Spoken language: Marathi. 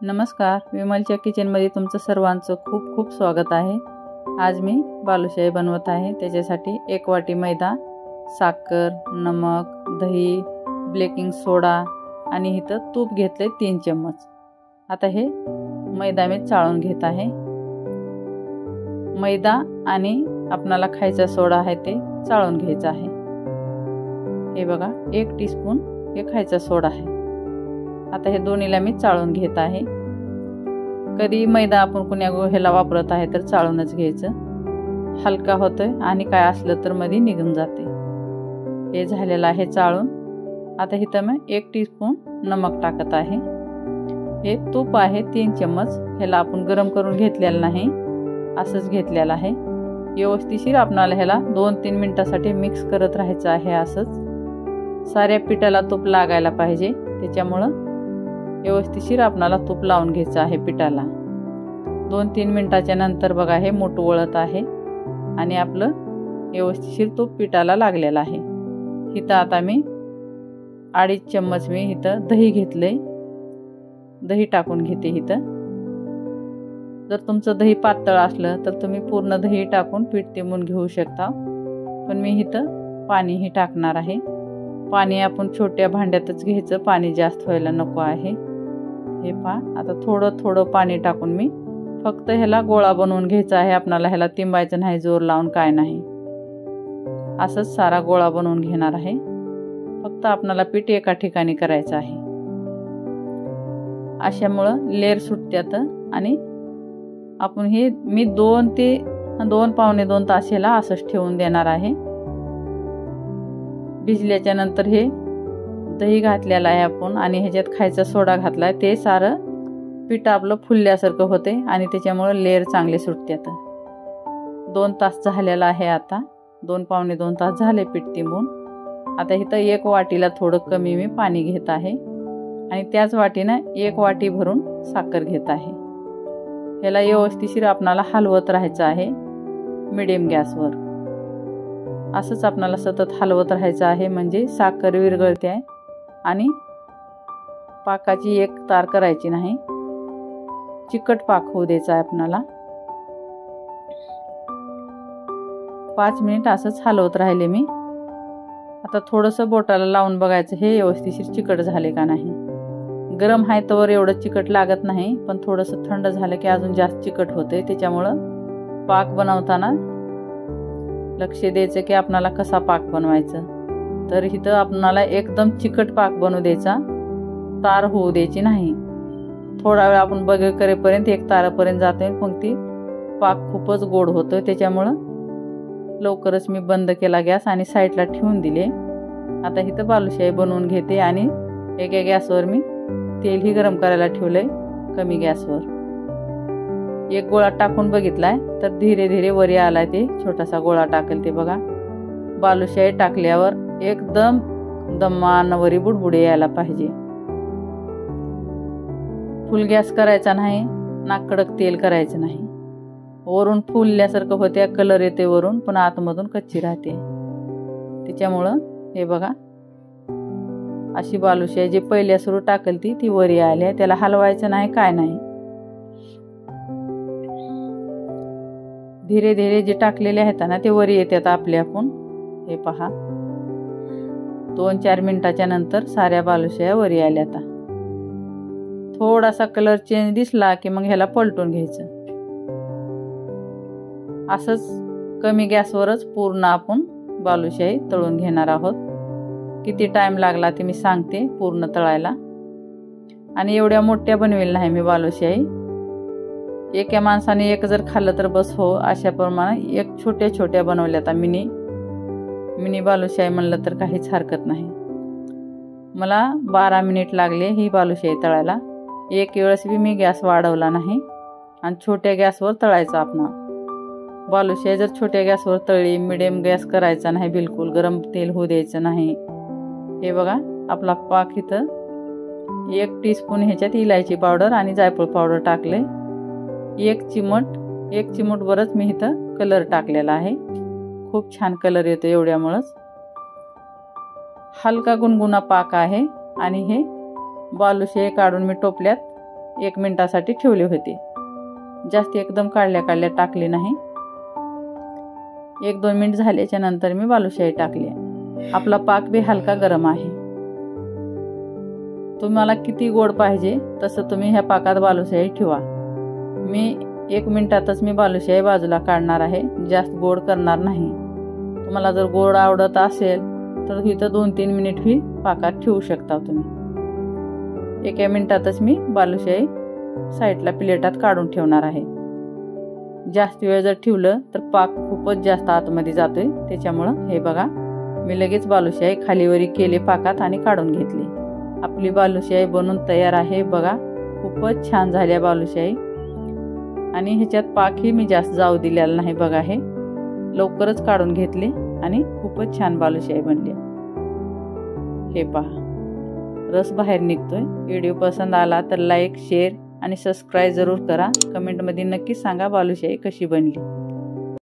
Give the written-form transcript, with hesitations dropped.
नमस्कार, विमलच्या किचनमध्ये तुमचं सर्वांचं खूप खूप स्वागत आहे। आज मी बालुशाही बनवत आहे। त्याच्यासाठी 1 वाटी मैदा, साखर, नमक, दही, बेकिंग सोडा आणि इथं तूप घेतले 3 चम्मच। आता हे मैदा मी चाळून घेत आहे। मैदा आणि आपणाला खायचा सोडा आहे ते चाळून घ्यायचा आहे। हे बघा 1 टीस्पून हे खायचा सोडा आहे। आता हे दोन्हीला मी चाळून घेत आहे। कधी मैदा आपण कुण्या ह्याला वापरत आहे तर चाळूनच घ्यायचं, हलका होतोय आणि काय असलं तर मध्ये निघून जाते। हे झालेलं आहे चाळून। आता इथं मी 1 टीस्पून नमक टाकत आहे। हे तूप आहे 3 चम्मच, ह्याला आपण गरम करून घेतलेलं नाही, असंच घेतलेलं आहे। व्यवस्थित आपणाला ह्याला 2-3 मिनिटासाठी मिक्स करत राहायचं आहे। असंच साऱ्या पिठाला तूप लागायला पाहिजे, त्याच्यामुळे व्यवस्थित आपणाला तूप लावून घ्यायचं आहे पिठाला। 2-3 मिनिटाच्या नंतर बघा हे मूठ वळत आहे आणि आपलं व्यवस्थित तूप पिठाला लागलेलं आहे। इथं आता मी 2.5 चम्मच मी इथं दही घेतले, दही टाकून घेते। इथं जर तुमचं दही पातळ असलं तर तुम्ही पूर्ण दही टाकून पीठ तेमून घेऊ शकता, पण मी इथं पाणीही टाकणार आहे। पाणी आपण छोट्या भांड्यातच घ्यायचं, पाणी जास्त व्हायला नको आहे। हे पहा, आता थोडं थोडं पाणी टाकून मी फक्त ह्याला गोळा बनवून घ्यायचा आहे। आपणाला ह्याला तिंबायचं नाही, जोर लावून काय नाही, असंच सारा गोळा बनवून घेणार आहे। फक्त आपणाला पीठ एका ठिकाणी करायचं आहे, अशामुळं लेअर सुटत्यात। आणि आपण हे मी 2 ते 2 पावणे 2 तास ह्याला असंच ठेवून देणार आहे। भिजल्याच्या नंतर हे दही घातलेलं आहे आपण आणि ह्याच्यात खायचा सोडा घातलाय, ते सारं पीठ आपलं फुलल्यासारखं होते आणि त्याच्यामुळे लेअर चांगले सुटतात। 2 तास झालेला आहे। आता 2 पावणे 2 तास झाले पीठ तिंबून। आता इथं 1 वाटीला थोडं कमी मी पाणी घेत आहे आणि त्याच वाटीनं 1 वाटी भरून साखर घेत आहे। ह्याला व्यवस्थित आपणाला हलवत राहायचं आहे मीडियम गॅसवर। असंच आपणाला सतत हलवत राहायचं आहे, म्हणजे साखर विरघळते आहे आणि पाकाची एक तार करायची नाही, चिकट पाक होऊ द्यायचा आहे आपणाला। 5 मिनिट असंच हलवत राहिले मी। आता थोडंसं बोटाला लावून बघायचं हे व्यवस्थित चिकट झाले का नाही। गरम आहे तर एवढं चिकट लागत नाही, पण थोडंसं थंड झालं की अजून जास्त चिकट होते। त्याच्यामुळं पाक बनवताना लक्ष द्यायचं की आपणाला कसा पाक बनवायचा। तर इथं आपणाला एकदम चिकट पाक बनवू द्यायचा, तार होऊ द्यायची नाही। थोडा वेळ आपण बघ करेपर्यंत एक तारापर्यंत जाते, मग ती पाक खूपच गोड होतो। त्याच्यामुळं लवकरच मी बंद केला गॅस आणि साईडला ठेवून दिले। आता इथं बालुशाही बनवून घेते आणि एका गॅसवर मी तेलही गरम करायला ठेवलंय कमी गॅसवर। 1 गोळा टाकून बघितलाय तर धीरे धीरे वरी आलाय, ते छोटासा गोळा टाकेल ते बघा। बालुशाही टाकल्यावर एकदम दमानं वरी बुडबुडे यायला पाहिजे। फुल गॅस करायचा नाही ना कडक तेल करायचं नाही। वरून फुलल्यासारखं होते, कलर येते वरून, पण आतमधून कच्ची राहते। त्याच्यामुळं हे बघा अशी बालुशाही जी पहिल्या सुरू टाकेल ती वरी आली आहे, त्याला हलवायचं नाही काय नाही। धीरे धीरे जे टाकलेले आहेत ना ते वरी येतात आपले आपण। हे पहा 2-4 मिनिटाच्या नंतर साऱ्या बालुशाया वरी आल्या। आता थोडासा कलर चेंज दिसला की मग ह्याला पलटून घ्यायचं। असंच कमी गॅसवरच पूर्ण आपण बालुशाही तळून घेणार आहोत। किती टाइम लागला ते मी सांगते पूर्ण तळायला। आणि एवढ्या मोठ्या बनवेल नाही मी बालुशाही, एका माणसाने एक जर खाल्लं तर बस हो, अशा प्रमाणे एक छोट्या छोट्या बनवल्या। आता मिनी बालुशाही म्हणलं तर काहीच हरकत नाही। मला 12 मिनिट लागले ही बालुशाही तळायला। एक वेळेस बी मी गॅस वाढवला नाही आणि छोट्या गॅसवर तळायचं आपण। बालुशाही जर छोट्या गॅसवर तळली, मिडियम गॅस करायचा नाही बिलकुल, गरम तेल होऊ द्यायचं नाही। हे बघा आपला पाक इथं 1 टीस्पून ह्याच्यात इलायची पावडर आणि जायफळ पावडर टाकले। 1 चिमूट बरच मी इथं कलर टाकलेला आहे, खूप छान कलर येतो एवढ्यामुळेच। हलका गुणगुणा पाक आहे आणि हे बालुशाही काढून मी टोपल्यात 1 मिनिटासाठी ठेवले होते. जास्त एकदम काढल्या टाकले नाही. 1-2 मिनिट झाल्याच्या नंतर मी बालुशाही टाकली. आपला पाक बी हलका गरम आहे. तुम्हाला किती गोड पाहिजे तसं तुम्ही ह्या पाकात बालुशाही ठेवा. मी 1 मिनिटातच मी बालुशाही बाजूला काढणार आहे, जास्त गोड करणार नाही. तुम्हाला जर गोड आवडत असेल तर इथं 2-3 मिनिट ही पाकात ठेवू शकता तुम्ही. 1 मिनिटातच मी बालुशाही साईडला प्लेटात काढून ठेवणार आहे. जास्त वेळ जर ठेवलं तर पाक खूपच जास्त आतमध्ये जातोय. त्याच्यामुळं हे बघा मी लगेच बालुशाही खालीवरी केले पाकात आणि काढून घेतली. आपली बालुशाही बनून तयार आहे. बघा खूपच छान झाल्या बालुशाही. आणि ह्याच्यात पाकही मी जास्त जाऊ दिलेला नाही. बघा हे लवकरच काढून घेतले आणि खूपच छान बालुशाही बनली. हे पहा रस बाहेर निघतोय. व्हिडिओ पसंत आला तर लाईक, शेअर आणि सबस्क्राईब जरूर करा. कमेंटमध्ये नक्की सांगा बालुशाही कशी बनली.